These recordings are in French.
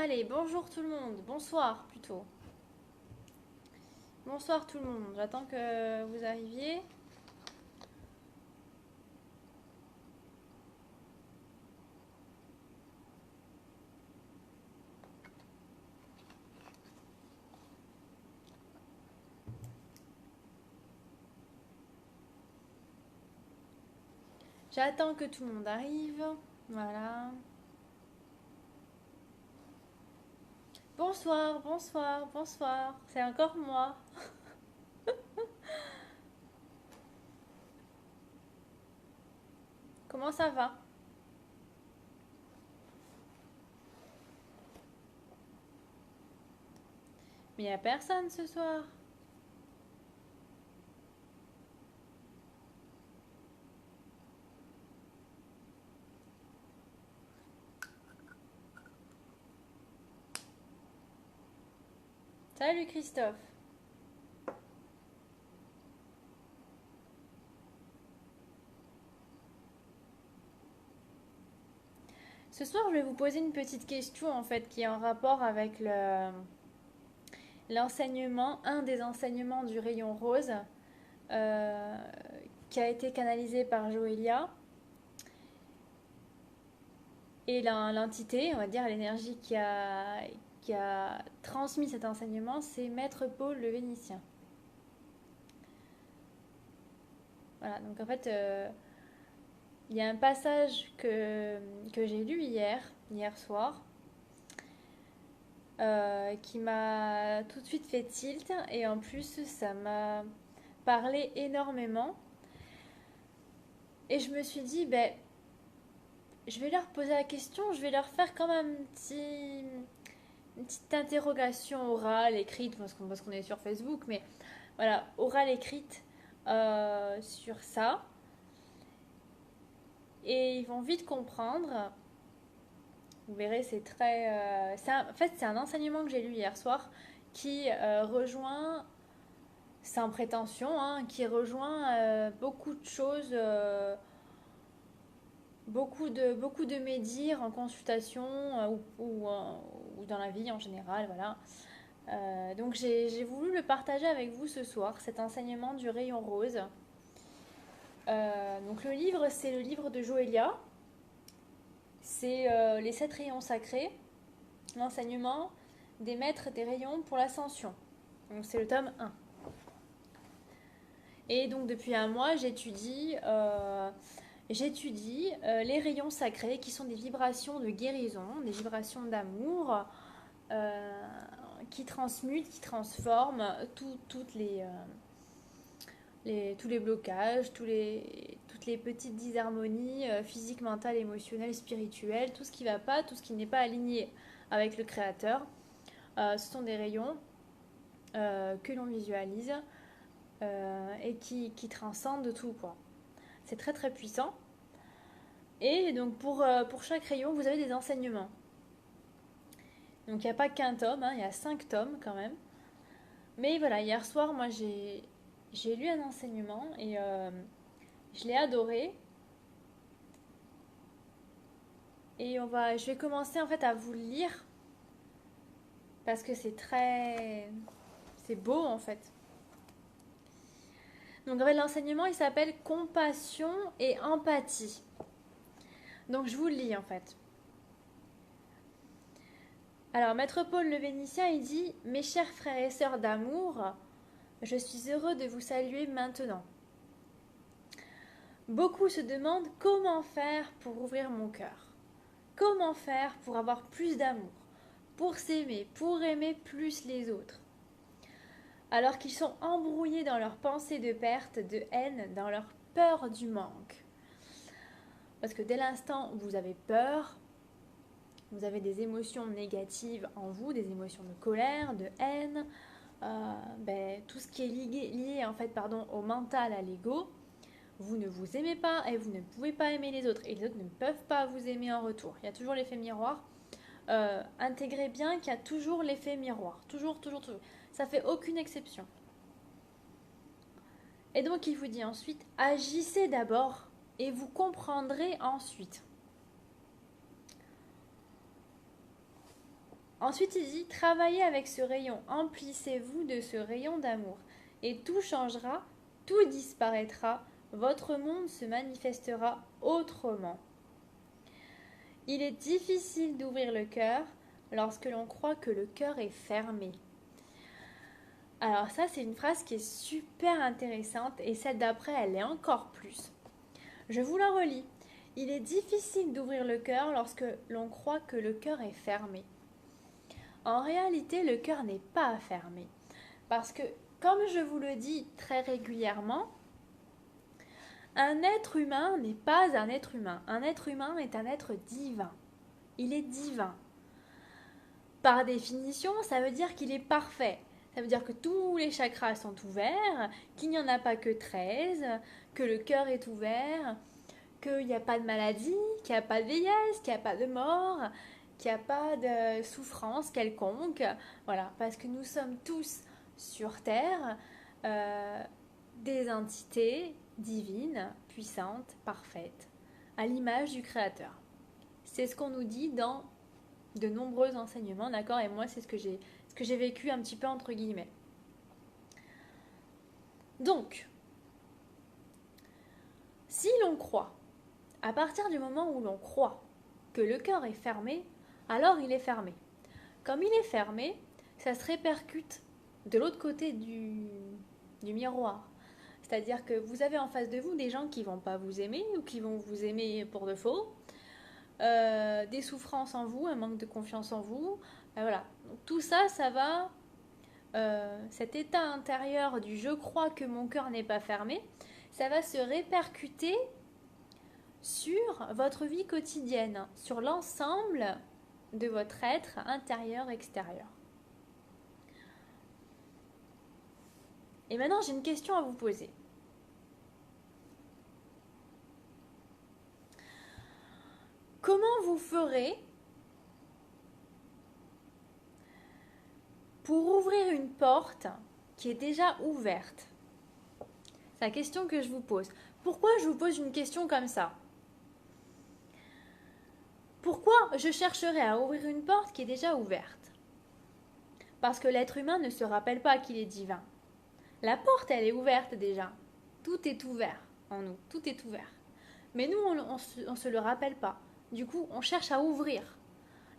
Allez, bonjour tout le monde. Bonsoir plutôt. Bonsoir tout le monde. J'attends que vous arriviez. J'attends que tout le monde arrive. Voilà. Bonsoir, bonsoir, bonsoir. C'est encore moi. Comment ça va? Mais il n'y a personne ce soir. Salut Christophe. Ce soir, je vais vous poser une petite question en fait qui est en rapport avec l'enseignement, un des enseignements du rayon rose euh, qui a été canalisé par Joélia. Et l'entité, on va dire l'énergie qui a transmis cet enseignement, c'est Maître Paul le Vénitien. Voilà, donc en fait, il y a un passage que j'ai lu hier soir, qui m'a tout de suite fait tilt, et en plus, ça m'a parlé énormément. Et je me suis dit, ben, je vais leur poser la question, je vais leur faire quand même une petite interrogation orale, écrite, parce qu'on est sur Facebook, mais voilà, orale écrite sur ça. Et ils vont vite comprendre. Vous verrez, c'est très. En fait, c'est un enseignement que j'ai lu hier soir qui rejoint, sans prétention, hein, qui rejoint beaucoup de choses, beaucoup de mes dires en consultation ou dans la vie en général. Voilà. Donc j'ai voulu le partager avec vous ce soir, cet enseignement du rayon rose. Donc le livre, c'est le livre de Joélia. C'est les 7 rayons sacrés, l'enseignement des maîtres des rayons pour l'ascension. Donc c'est le tome 1. Et donc depuis un mois, j'étudie les rayons sacrés qui sont des vibrations de guérison, des vibrations d'amour euh, qui transmutent, qui transforment toutes tous les blocages, toutes les petites disharmonies physiques, mentales, émotionnelles, spirituelles, tout ce qui ne va pas, tout ce qui n'est pas aligné avec le Créateur. Ce sont des rayons que l'on visualise et qui transcendent tout, quoi. C'est très très puissant. Et donc pour chaque rayon, vous avez des enseignements. Donc il n'y a pas qu'un tome, hein, il y a 5 tomes quand même. Mais voilà, hier soir, moi j'ai lu un enseignement et je l'ai adoré. Et je vais commencer en fait à vous le lire parce que c'est beau en fait. Donc en fait, l'enseignement il s'appelle compassion et empathie. Donc je vous le lis en fait. Alors Maître Paul le Vénitien il dit: Mes chers frères et sœurs d'amour, je suis heureux de vous saluer maintenant. Beaucoup se demandent comment faire pour ouvrir mon cœur. Comment faire pour avoir plus d'amour, pour s'aimer, pour aimer plus les autres, alors qu'ils sont embrouillés dans leurs pensées de perte, de haine, dans leur peur du manque. Parce que dès l'instant où vous avez peur, vous avez des émotions négatives en vous, des émotions de colère, de haine, tout ce qui est lié en fait, au mental, à l'ego. Vous ne vous aimez pas et vous ne pouvez pas aimer les autres. Et les autres ne peuvent pas vous aimer en retour. Il y a toujours l'effet miroir. Intégrez bien qu'il y a toujours l'effet miroir. Toujours, toujours, toujours. Ça fait aucune exception. Et donc il vous dit ensuite, agissez d'abord et vous comprendrez ensuite. Ensuite, il dit, travaillez avec ce rayon, emplissez-vous de ce rayon d'amour, et tout changera, tout disparaîtra, votre monde se manifestera autrement. Il est difficile d'ouvrir le cœur lorsque l'on croit que le cœur est fermé. Alors ça, c'est une phrase qui est super intéressante, et celle d'après, elle est encore plus. Je vous la relis. Il est difficile d'ouvrir le cœur lorsque l'on croit que le cœur est fermé. En réalité, le cœur n'est pas fermé. Parce que, comme je vous le dis très régulièrement, un être humain n'est pas un être humain. Un être humain est un être divin. Il est divin. Par définition, ça veut dire qu'il est parfait. Ça veut dire que tous les chakras sont ouverts, qu'il n'y en a pas que 13, que le cœur est ouvert, qu'il n'y a pas de maladie, qu'il n'y a pas de vieillesse, qu'il n'y a pas de mort, qu'il n'y a pas de souffrance quelconque. Voilà, parce que nous sommes tous sur Terre des entités divines, puissantes, parfaites, à l'image du Créateur. C'est ce qu'on nous dit dans de nombreux enseignements, d'accord? Et moi, c'est ce que j'ai vécu un petit peu entre guillemets. Donc, si l'on croit, à partir du moment où l'on croit que le cœur est fermé, alors il est fermé. Comme il est fermé, ça se répercute de l'autre côté du miroir. C'est-à-dire que vous avez en face de vous des gens qui ne vont pas vous aimer ou qui vont vous aimer pour de faux, des souffrances en vous, un manque de confiance en vous. Voilà. Donc, tout ça, ça va... cet état intérieur du je crois que mon cœur n'est pas fermé, ça va se répercuter sur votre vie quotidienne, sur l'ensemble de votre être intérieur-extérieur. Et maintenant, j'ai une question à vous poser. Comment vous ferez pour ouvrir une porte qui est déjà ouverte? C'est la question que je vous pose. Pourquoi je vous pose une question comme ça? Pourquoi je chercherais à ouvrir une porte qui est déjà ouverte? Parce que l'être humain ne se rappelle pas qu'il est divin. La porte, elle est ouverte déjà. Tout est ouvert en nous. Tout est ouvert. Mais nous, on se le rappelle pas. Du coup, on cherche à ouvrir.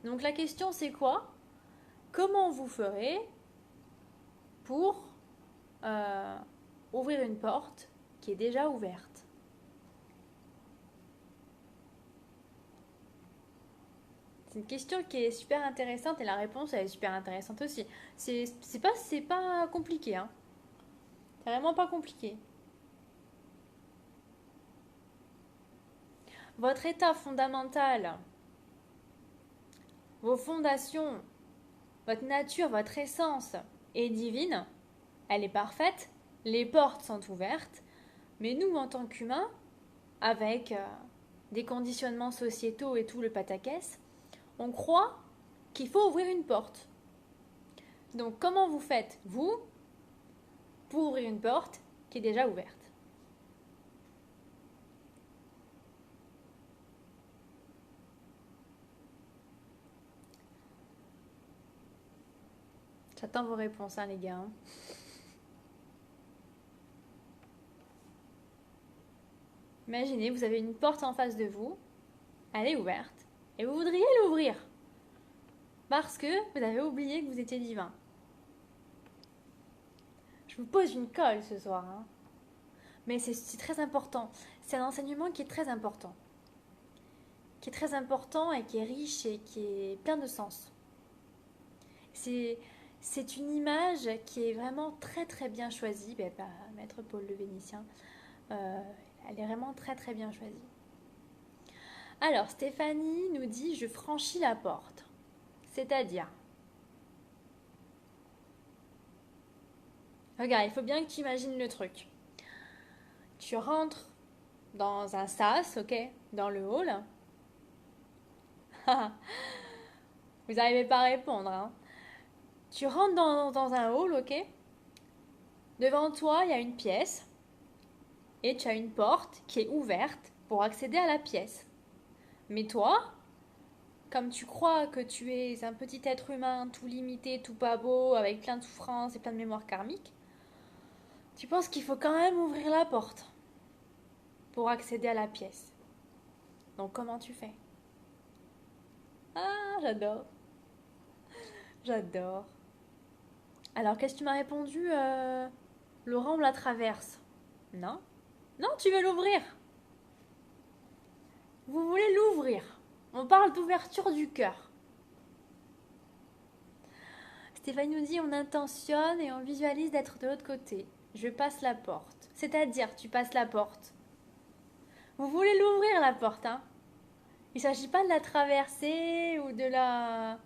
Donc la question, c'est quoi? Comment vous ferez pour ouvrir une porte qui est déjà ouverte? C'est une question qui est super intéressante et la réponse elle est super intéressante aussi. C'est pas compliqué, hein. C'est vraiment pas compliqué. Votre état fondamental, vos fondations, votre nature, votre essence est divine, elle est parfaite, les portes sont ouvertes, mais nous en tant qu'humains, avec des conditionnements sociétaux et tout le pataquès, on croit qu'il faut ouvrir une porte. Donc comment vous faites, vous, pour ouvrir une porte qui est déjà ouverte? J'attends vos réponses, hein, les gars. Imaginez, vous avez une porte en face de vous, elle est ouverte, et vous voudriez l'ouvrir parce que vous avez oublié que vous étiez divin. Je vous pose une colle ce soir, hein. Mais c'est très important. C'est un enseignement qui est très important. Qui est très important et qui est riche et qui est plein de sens. C'est une image qui est vraiment très très bien choisie par Maître Paul le Vénitien. Elle est vraiment très très bien choisie. Alors Stéphanie nous dit « Je franchis la porte ». C'est-à-dire, regarde, il faut bien que tu imagines le truc. Tu rentres dans un sas, ok, dans le hall. Vous n'arrivez pas à répondre, hein. Tu rentres dans un hall, ok. Devant toi, il y a une pièce. Et tu as une porte qui est ouverte pour accéder à la pièce. Mais toi, comme tu crois que tu es un petit être humain tout limité, tout pas beau, avec plein de souffrances et plein de mémoire karmique, tu penses qu'il faut quand même ouvrir la porte pour accéder à la pièce. Donc comment tu fais? Ah, j'adore, j'adore. Alors qu'est-ce que tu m'as répondu Laurent, on la traverse. Non? Non, tu veux l'ouvrir. Vous voulez l'ouvrir. On parle d'ouverture du cœur. Stéphanie nous dit on intentionne et on visualise d'être de l'autre côté. Je passe la porte. C'est-à-dire, tu passes la porte. Vous voulez l'ouvrir la porte, hein? Il ne s'agit pas de la traverser ou de la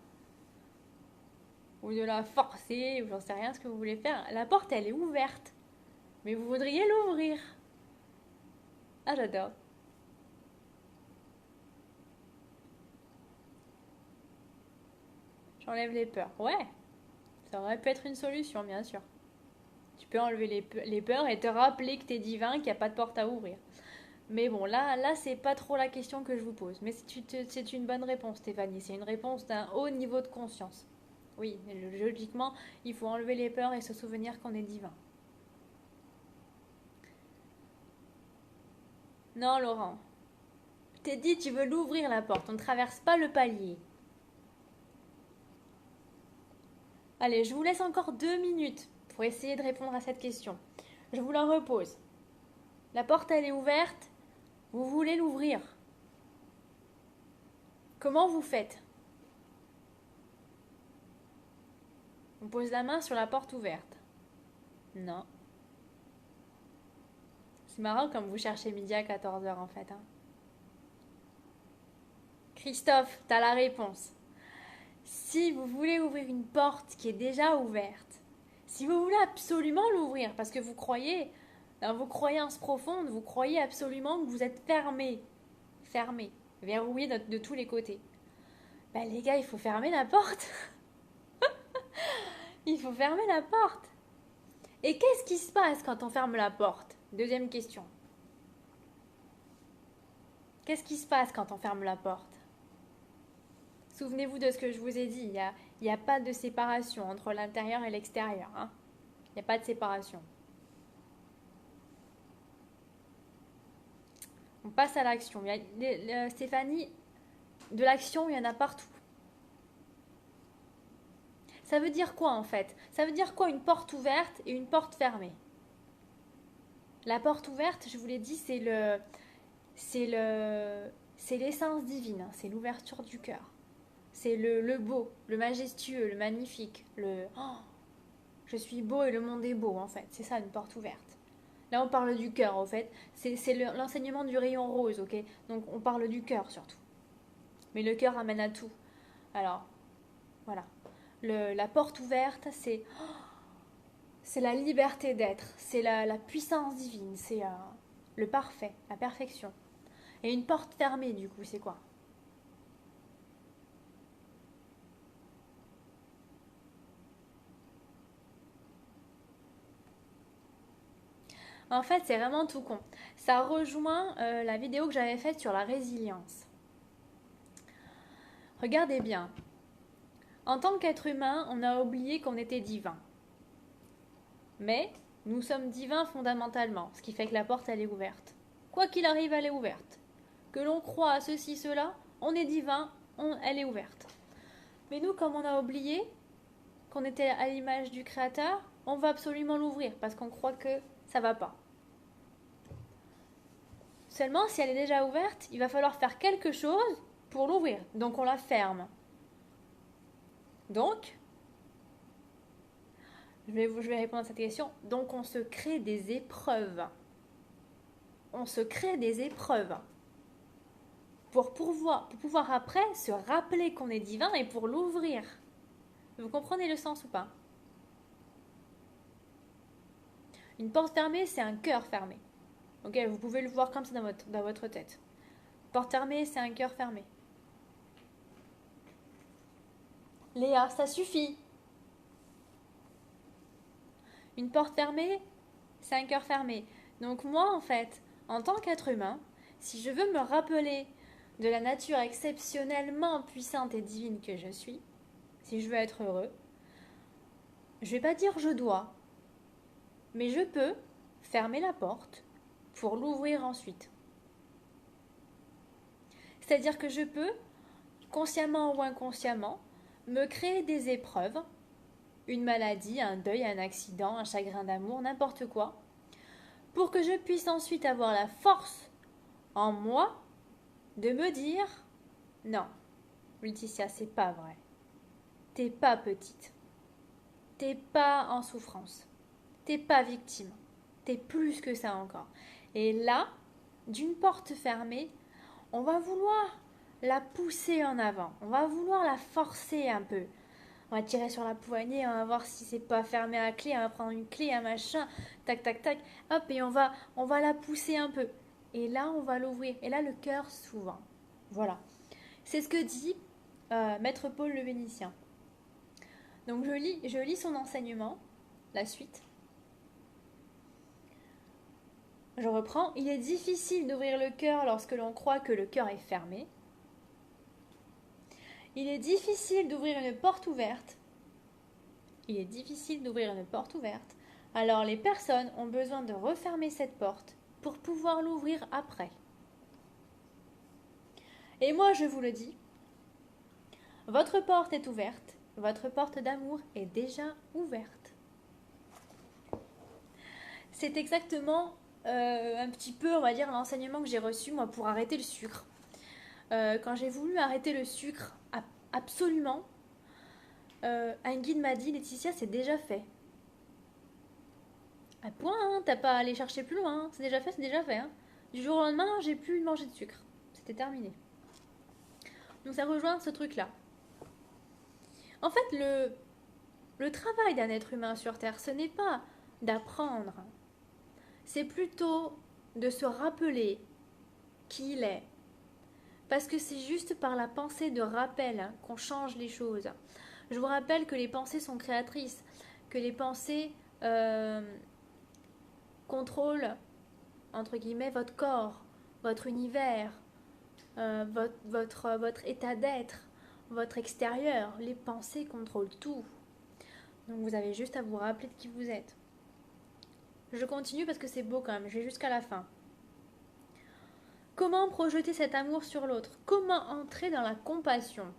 forcer ou j'en sais rien ce que vous voulez faire. La porte, elle est ouverte. Mais vous voudriez l'ouvrir. Ah, j'adore. J'enlève les peurs. Ouais, ça aurait pu être une solution, bien sûr. Tu peux enlever les peurs et te rappeler que t'es divin, qu'il n'y a pas de porte à ouvrir. Mais bon, là, c'est pas trop la question que je vous pose. Mais c'est une bonne réponse, Stéphanie. C'est une réponse d'un haut niveau de conscience. Oui, logiquement, il faut enlever les peurs et se souvenir qu'on est divin. Non, Laurent. Je t'ai dit, tu veux l'ouvrir la porte. On ne traverse pas le palier. Allez, je vous laisse encore 2 minutes pour essayer de répondre à cette question. Je vous la repose. La porte, elle est ouverte. Vous voulez l'ouvrir. Comment vous faites? On pose la main sur la porte ouverte. Non. C'est marrant comme vous cherchez midi à 14h en fait. Hein. Christophe, t'as la réponse. Si vous voulez ouvrir une porte qui est déjà ouverte, si vous voulez absolument l'ouvrir, parce que vous croyez, dans vos croyances profondes, vous croyez absolument que vous êtes fermé, verrouillé de tous les côtés. Ben les gars, il faut fermer la porte. Il faut fermer la porte. Et qu'est-ce qui se passe quand on ferme la porte? Deuxième question. Qu'est-ce qui se passe quand on ferme la porte? Souvenez-vous de ce que je vous ai dit, il n'y a pas de séparation entre l'intérieur et l'extérieur. Hein. Il n'y a pas de séparation. On passe à l'action. Stéphanie, de l'action, il y en a partout. Ça veut dire quoi en fait? Ça veut dire quoi une porte ouverte et une porte fermée? La porte ouverte, je vous l'ai dit, c'est l'essence divine, hein, c'est l'ouverture du cœur. C'est le beau, le majestueux, le magnifique, je suis beau et le monde est beau en fait. C'est ça une porte ouverte. Là on parle du cœur en fait. C'est l'enseignement du rayon rose, ok? Donc on parle du cœur surtout. Mais le cœur amène à tout. Alors, voilà. La porte ouverte, c'est la liberté d'être. C'est la puissance divine. C'est le parfait, la perfection. Et une porte fermée du coup, c'est quoi? En fait, c'est vraiment tout con. Ça rejoint la vidéo que j'avais faite sur la résilience. Regardez bien. En tant qu'être humain, on a oublié qu'on était divin. Mais nous sommes divins fondamentalement, ce qui fait que la porte, elle est ouverte. Quoi qu'il arrive, elle est ouverte. Que l'on croit à ceci, cela, on est divin, elle est ouverte. Mais nous, comme on a oublié qu'on était à l'image du Créateur, on va absolument l'ouvrir parce qu'on croit que ça va pas. Seulement, si elle est déjà ouverte, il va falloir faire quelque chose pour l'ouvrir. Donc on la ferme. Donc, je vais répondre à cette question. Donc on se crée des épreuves. On se crée des épreuves. Pour pouvoir après se rappeler qu'on est divin et pour l'ouvrir. Vous comprenez le sens ou pas? Une porte fermée, c'est un cœur fermé. Ok, vous pouvez le voir comme ça dans votre tête. Porte fermée, c'est un cœur fermé. Léa, ça suffit. Une porte fermée, c'est un cœur fermé. Donc moi, en fait, en tant qu'être humain, si je veux me rappeler de la nature exceptionnellement puissante et divine que je suis, si je veux être heureux, je vais pas dire je dois, mais je peux fermer la porte pour l'ouvrir ensuite. C'est-à-dire que je peux, consciemment ou inconsciemment, me créer des épreuves, une maladie, un deuil, un accident, un chagrin d'amour, n'importe quoi, pour que je puisse ensuite avoir la force en moi de me dire non, Laetitia, c'est pas vrai. T'es pas petite. T'es pas en souffrance. T'es pas victime. T'es plus que ça encore. Et là, d'une porte fermée, on va vouloir la pousser en avant. On va vouloir la forcer un peu. On va tirer sur la poignée, on va voir si c'est pas fermé à clé, on va prendre une clé, un machin, tac, tac, tac, hop, et on va la pousser un peu. Et là, on va l'ouvrir. Et là, le cœur s'ouvre. Voilà. C'est ce que dit Maître Paul le Vénitien. Donc je lis son enseignement, la suite. Je reprends. Il est difficile d'ouvrir le cœur lorsque l'on croit que le cœur est fermé. Il est difficile d'ouvrir une porte ouverte. Il est difficile d'ouvrir une porte ouverte. Alors les personnes ont besoin de refermer cette porte pour pouvoir l'ouvrir après. Et moi je vous le dis, votre porte est ouverte, votre porte d'amour est déjà ouverte. C'est exactement un petit peu, on va dire, l'enseignement que j'ai reçu moi pour arrêter le sucre. Quand j'ai voulu arrêter le sucre, absolument, un guide m'a dit, Laetitia, c'est déjà fait. À point, hein, t'as pas à aller chercher plus loin, c'est déjà fait, c'est déjà fait. Hein. Du jour au lendemain, j'ai plus mangé de sucre. C'était terminé. Donc ça rejoint ce truc-là. En fait, le travail d'un être humain sur Terre, ce n'est pas d'apprendre. C'est plutôt de se rappeler qui il est. Parce que c'est juste par la pensée de rappel qu'on change les choses. Je vous rappelle que les pensées sont créatrices, que les pensées contrôlent, entre guillemets, votre corps, votre univers, votre état d'être, votre extérieur. Les pensées contrôlent tout. Donc vous avez juste à vous rappeler de qui vous êtes. Je continue parce que c'est beau quand même, je vais jusqu'à la fin. Comment projeter cet amour sur l'autre? Comment entrer dans la compassion?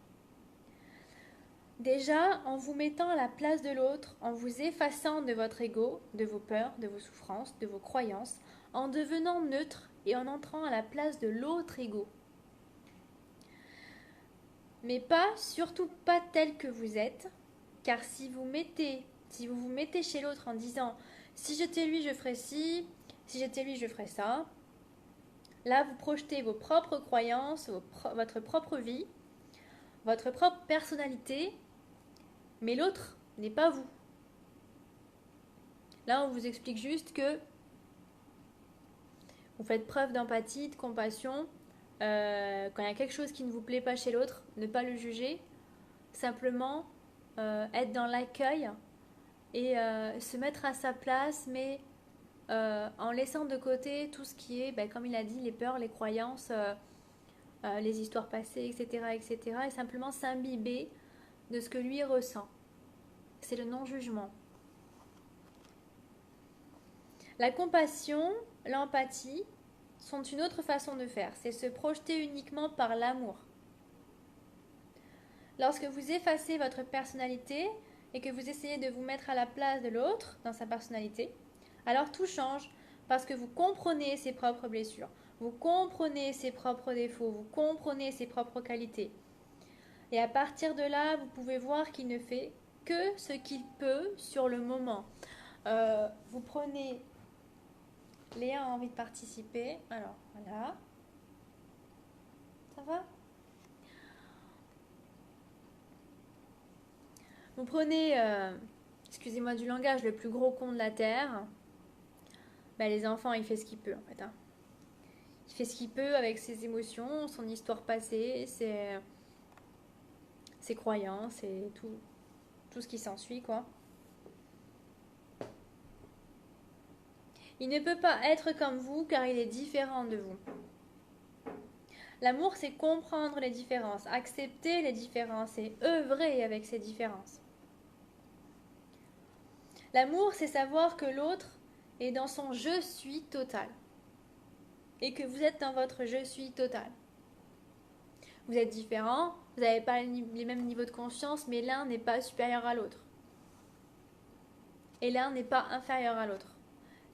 Déjà, en vous mettant à la place de l'autre, en vous effaçant de votre ego, de vos peurs, de vos souffrances, de vos croyances, en devenant neutre et en entrant à la place de l'autre ego. Mais pas, surtout pas tel que vous êtes, car si vous vous mettez chez l'autre en disant si j'étais lui je ferais ci, si j'étais lui je ferais ça, là vous projetez vos propres croyances, votre propre vie, votre propre personnalité, mais l'autre n'est pas vous. Là on vous explique juste que vous faites preuve d'empathie, de compassion, quand il y a quelque chose qui ne vous plaît pas chez l'autre, ne pas le juger, simplement être dans l'accueil et se mettre à sa place, mais en laissant de côté tout ce qui est, comme il a dit, les peurs, les croyances, les histoires passées, etc., etc., et simplement s'imbiber de ce que lui ressent. C'est le non-jugement. La compassion, l'empathie sont une autre façon de faire, c'est se projeter uniquement par l'amour. Lorsque vous effacez votre personnalité et que vous essayez de vous mettre à la place de l'autre dans sa personnalité, alors tout change parce que vous comprenez ses propres blessures, vous comprenez ses propres défauts, vous comprenez ses propres qualités. Et à partir de là, vous pouvez voir qu'il ne fait que ce qu'il peut sur le moment. Vous prenez... Léa a envie de participer. Alors, voilà. Ça va? Vous prenez, excusez-moi du langage, le plus gros con de la Terre. Les enfants, il fait ce qu'il peut en fait. Hein. Il fait ce qu'il peut avec ses émotions, son histoire passée, ses croyances et tout ce qui s'ensuit, quoi. Il ne peut pas être comme vous car il est différent de vous. L'amour, c'est comprendre les différences, accepter les différences et œuvrer avec ces différences. L'amour, c'est savoir que l'autre est dans son je suis total et que vous êtes dans votre je suis total. Vous êtes différents, vous n'avez pas les mêmes niveaux de conscience, mais l'un n'est pas supérieur à l'autre. Et l'un n'est pas inférieur à l'autre.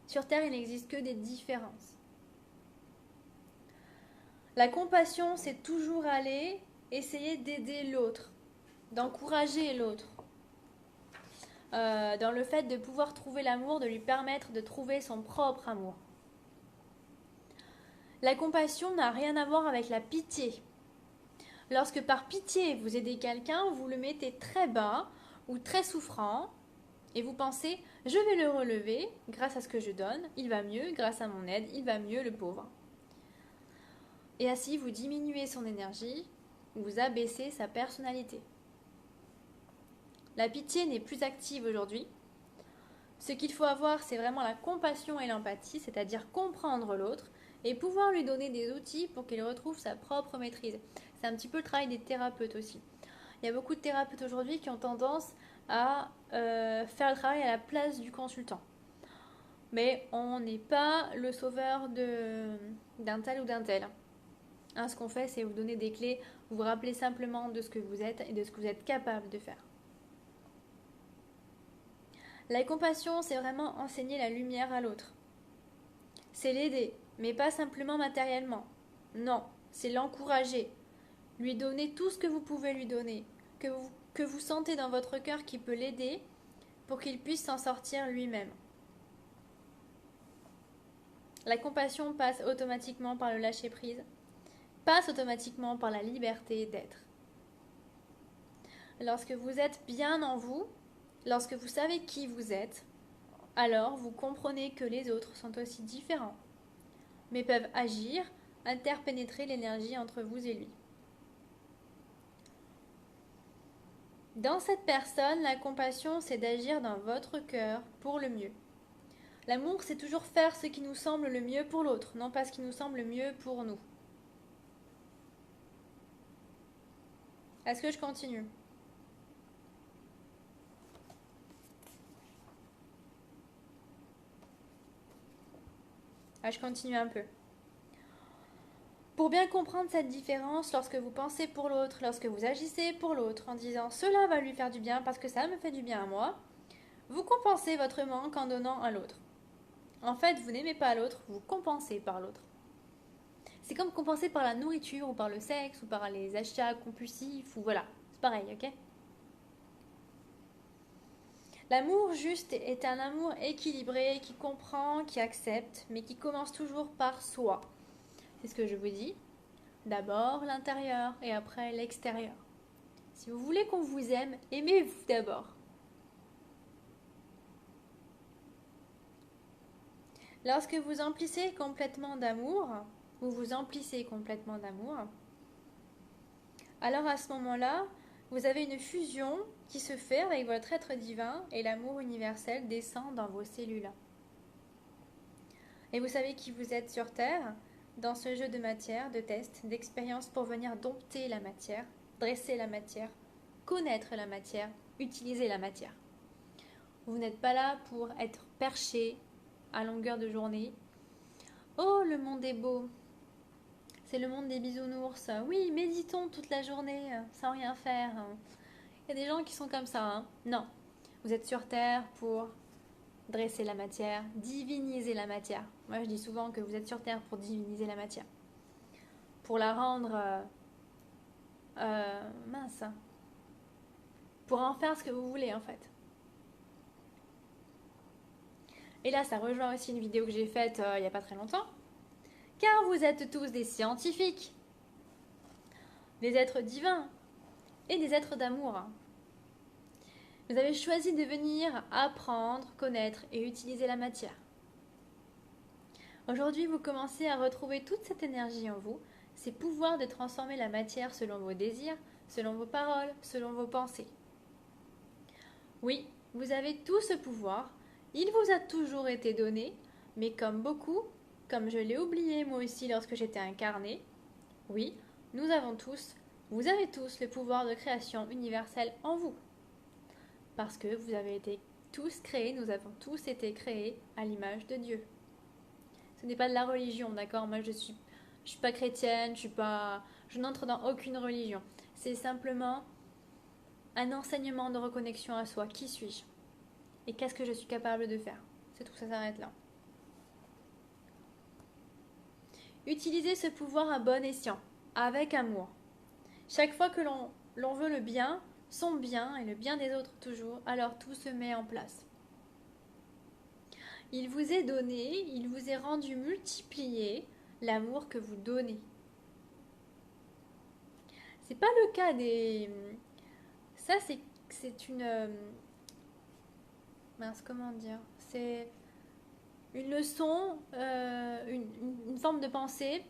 Sur Terre, il n'existe que des différences. La compassion, c'est toujours aller essayer d'aider l'autre, d'encourager l'autre. Dans le fait de pouvoir trouver l'amour, de lui permettre de trouver son propre amour. La compassion n'a rien à voir avec la pitié. Lorsque par pitié vous aidez quelqu'un, vous le mettez très bas ou très souffrant et vous pensez « je vais le relever grâce à ce que je donne, il va mieux, grâce à mon aide, il va mieux le pauvre ». Et ainsi vous diminuez son énergie, vous abaissez sa personnalité. La pitié n'est plus active aujourd'hui. Ce qu'il faut avoir, c'est vraiment la compassion et l'empathie, c'est-à-dire comprendre l'autre et pouvoir lui donner des outils pour qu'il retrouve sa propre maîtrise. C'est un petit peu le travail des thérapeutes aussi. Il y a beaucoup de thérapeutes aujourd'hui qui ont tendance à faire le travail à la place du consultant. Mais on n'est pas le sauveur d'un tel ou d'un tel. Hein, ce qu'on fait, c'est vous donner des clés, vous rappeler simplement de ce que vous êtes et de ce que vous êtes capable de faire. La compassion, c'est vraiment enseigner la lumière à l'autre. C'est l'aider, mais pas simplement matériellement. Non, c'est l'encourager. Lui donner tout ce que vous pouvez lui donner, que vous sentez dans votre cœur qui peut l'aider pour qu'il puisse s'en sortir lui-même. La compassion passe automatiquement par le lâcher-prise, passe automatiquement par la liberté d'être. Lorsque vous êtes bien en vous, lorsque vous savez qui vous êtes, alors vous comprenez que les autres sont aussi différents, mais peuvent agir, interpénétrer l'énergie entre vous et lui. Dans cette personne, la compassion, c'est d'agir dans votre cœur pour le mieux. L'amour, c'est toujours faire ce qui nous semble le mieux pour l'autre, non pas ce qui nous semble le mieux pour nous. Est-ce que je continue ? Je continue un peu. Pour bien comprendre cette différence, lorsque vous pensez pour l'autre, lorsque vous agissez pour l'autre en disant « cela va lui faire du bien parce que ça me fait du bien à moi », vous compensez votre manque en donnant à l'autre. En fait, vous n'aimez pas l'autre, vous compensez par l'autre. C'est comme compenser par la nourriture ou par le sexe ou par les achats compulsifs ou voilà, c'est pareil, ok ? L'amour juste est un amour équilibré qui comprend, qui accepte, mais qui commence toujours par soi. C'est ce que je vous dis. D'abord l'intérieur et après l'extérieur. Si vous voulez qu'on vous aime, aimez-vous d'abord. Lorsque vous emplissez complètement d'amour, vous vous emplissez complètement d'amour, alors à ce moment-là, vous avez une fusion qui se fait avec votre être divin et l'amour universel descend dans vos cellules. Et vous savez qui vous êtes sur Terre, dans ce jeu de matière, de tests, d'expériences pour venir dompter la matière, dresser la matière, connaître la matière, utiliser la matière. Vous n'êtes pas là pour être perché à longueur de journée. Oh, le monde est beau. C'est le monde des bisounours. Oui, méditons toute la journée sans rien faire. Il y a des gens qui sont comme ça. Hein. Non, vous êtes sur Terre pour dresser la matière, diviniser la matière. Moi, je dis souvent que vous êtes sur Terre pour diviniser la matière. Pour la rendre mince. Pour en faire ce que vous voulez, en fait. Et là, ça rejoint aussi une vidéo que j'ai faite il n'y a pas très longtemps. Car vous êtes tous des scientifiques, des êtres divins et des êtres d'amour. Vous avez choisi de venir apprendre, connaître et utiliser la matière. Aujourd'hui, vous commencez à retrouver toute cette énergie en vous, ces pouvoirs de transformer la matière selon vos désirs, selon vos paroles, selon vos pensées. Oui, vous avez tout ce pouvoir, il vous a toujours été donné, mais comme beaucoup, comme je l'ai oublié moi aussi lorsque j'étais incarnée, Oui, nous avons tous, vous avez tous le pouvoir de création universelle en vous. Parce que vous avez été tous créés, nous avons tous été créés à l'image de Dieu. Ce n'est pas de la religion, d'accord? Moi, je suis pas chrétienne, je n'entre dans aucune religion. C'est simplement un enseignement de reconnexion à soi. Qui suis-je? Et qu'est-ce que je suis capable de faire? C'est tout, ça s'arrête là. Utilisez ce pouvoir à bon escient, avec amour. Chaque fois que l'on veut le bien, son bien et le bien des autres toujours, alors tout se met en place. Il vous est donné, il vous est rendu multiplié l'amour que vous donnez. C'est pas le cas des. Ça, c'est une. Mince, comment dire? C'est une leçon, une forme de pensée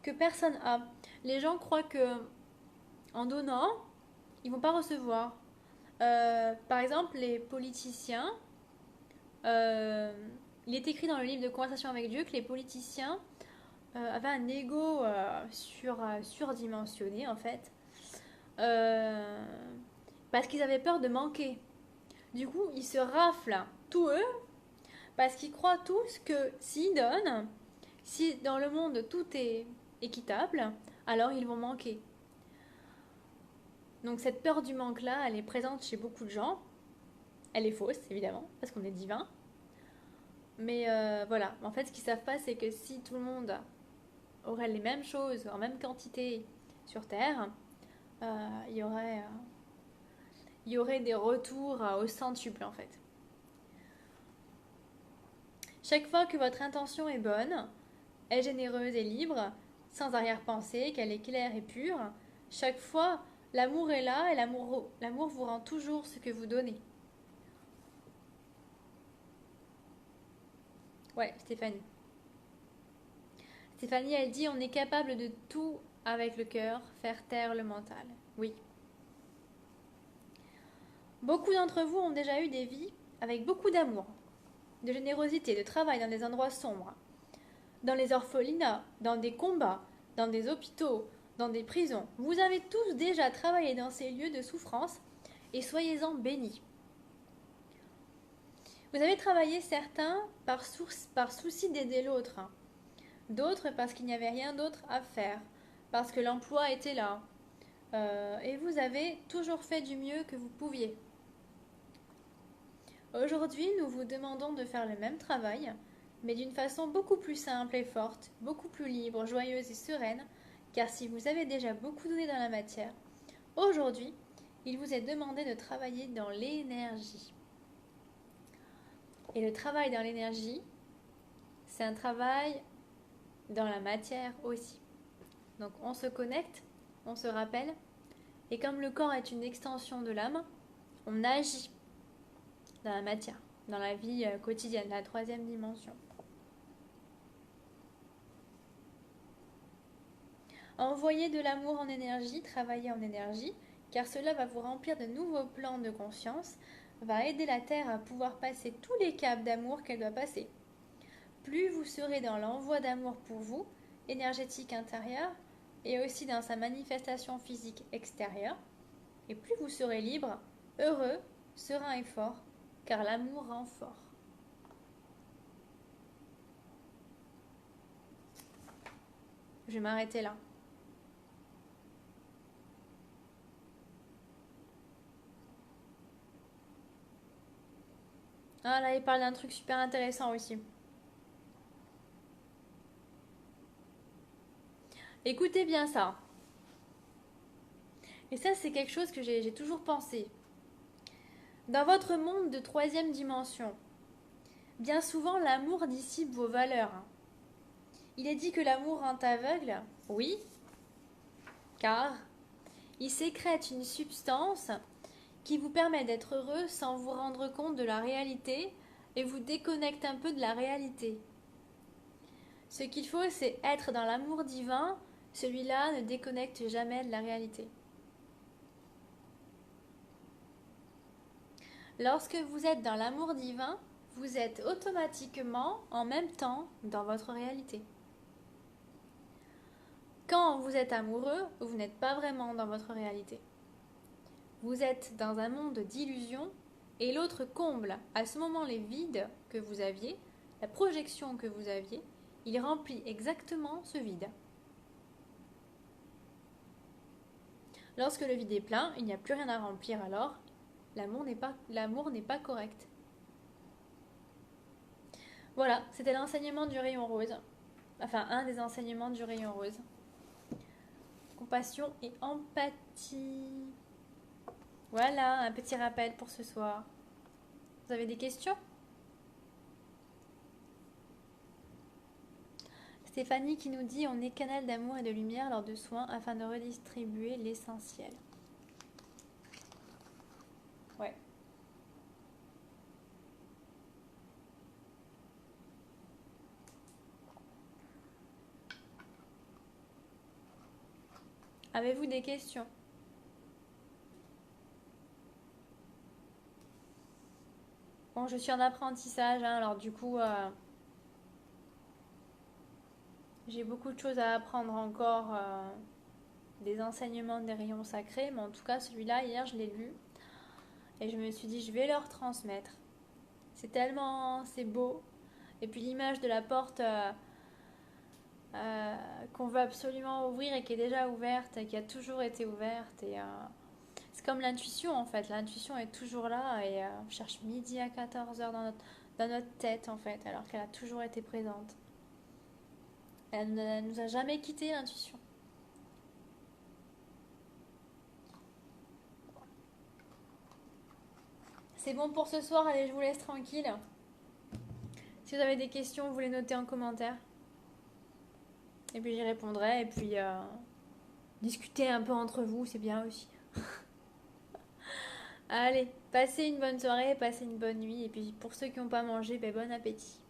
que personne a. Les gens croient que en donnant, ils vont pas recevoir. Par exemple, les politiciens, il est écrit dans le livre de Conversation avec Dieu que les politiciens avaient un ego surdimensionné en fait, euh, parce qu'ils avaient peur de manquer. Du coup, ils se raflent tout eux parce qu'ils croient tous que s'ils donnent, si dans le monde tout est équitable, alors ils vont manquer. Donc cette peur du manque-là, elle est présente chez beaucoup de gens. Elle est fausse, évidemment, parce qu'on est divin. Mais voilà, en fait, ce qu'ils savent pas, c'est que si tout le monde aurait les mêmes choses en même quantité sur Terre, il y aurait des retours au centuple, en fait. Chaque fois que votre intention est bonne, est généreuse et libre, sans arrière-pensée, qu'elle est claire et pure, chaque fois, l'amour est là et l'amour vous rend toujours ce que vous donnez. Ouais, Stéphanie. Stéphanie, elle dit on est capable de tout avec le cœur, faire taire le mental. Oui. Beaucoup d'entre vous ont déjà eu des vies avec beaucoup d'amour, de générosité, de travail dans des endroits sombres, dans les orphelinats, dans des combats, dans des hôpitaux, dans des prisons. Vous avez tous déjà travaillé dans ces lieux de souffrance et soyez-en bénis. Vous avez travaillé certains par souci d'aider l'autre, d'autres parce qu'il n'y avait rien d'autre à faire, parce que l'emploi était là. Et vous avez toujours fait du mieux que vous pouviez. Aujourd'hui, nous vous demandons de faire le même travail, mais d'une façon beaucoup plus simple et forte, beaucoup plus libre, joyeuse et sereine, car si vous avez déjà beaucoup donné dans la matière, aujourd'hui, il vous est demandé de travailler dans l'énergie. Et le travail dans l'énergie, c'est un travail dans la matière aussi. Donc on se connecte, on se rappelle, et comme le corps est une extension de l'âme, on agit dans la matière, dans la vie quotidienne, la troisième dimension. Envoyez de l'amour en énergie, travaillez en énergie, car cela va vous remplir de nouveaux plans de conscience, va aider la Terre à pouvoir passer tous les caps d'amour qu'elle doit passer. Plus vous serez dans l'envoi d'amour pour vous, énergétique intérieur, et aussi dans sa manifestation physique extérieure, et plus vous serez libre, heureux, serein et fort, car l'amour rend fort. Je vais m'arrêter là. Ah là, il parle d'un truc super intéressant aussi. Écoutez bien ça. Et ça, c'est quelque chose que j'ai toujours pensé. Dans votre monde de troisième dimension, bien souvent l'amour dissipe vos valeurs. Il est dit que l'amour rend aveugle, oui, car il sécrète une substance qui vous permet d'être heureux sans vous rendre compte de la réalité et vous déconnecte un peu de la réalité. Ce qu'il faut, c'est être dans l'amour divin, celui-là ne déconnecte jamais de la réalité. Lorsque vous êtes dans l'amour divin, vous êtes automatiquement en même temps dans votre réalité. Quand vous êtes amoureux, vous n'êtes pas vraiment dans votre réalité. Vous êtes dans un monde d'illusions et l'autre comble à ce moment les vides que vous aviez, la projection que vous aviez, il remplit exactement ce vide. Lorsque le vide est plein, il n'y a plus rien à remplir alors, l'amour n'est pas correct. Voilà, c'était l'enseignement du rayon rose. Enfin, un des enseignements du rayon rose. Compassion et empathie. Voilà, un petit rappel pour ce soir. Vous avez des questions? Stéphanie qui nous dit on est canal d'amour et de lumière lors de soins afin de redistribuer l'essentiel. Ouais. Avez-vous des questions? Bon, je suis en apprentissage, hein, alors du coup, j'ai beaucoup de choses à apprendre encore des enseignements des rayons sacrés, mais en tout cas, celui-là, hier, je l'ai lu et je me suis dit, je vais leur transmettre. C'est beau. Et puis l'image de la porte qu'on veut absolument ouvrir et qui est déjà ouverte et qui a toujours été ouverte. Et c'est comme l'intuition en fait. L'intuition est toujours là et on cherche midi à 14h dans notre tête en fait, alors qu'elle a toujours été présente. Elle ne nous a jamais quitté l'intuition. C'est bon pour ce soir, allez, je vous laisse tranquille. Si vous avez des questions, vous les notez en commentaire. Et puis j'y répondrai. Et puis discuter un peu entre vous, c'est bien aussi. Allez, passez une bonne soirée, passez une bonne nuit. Et puis pour ceux qui n'ont pas mangé, bon appétit.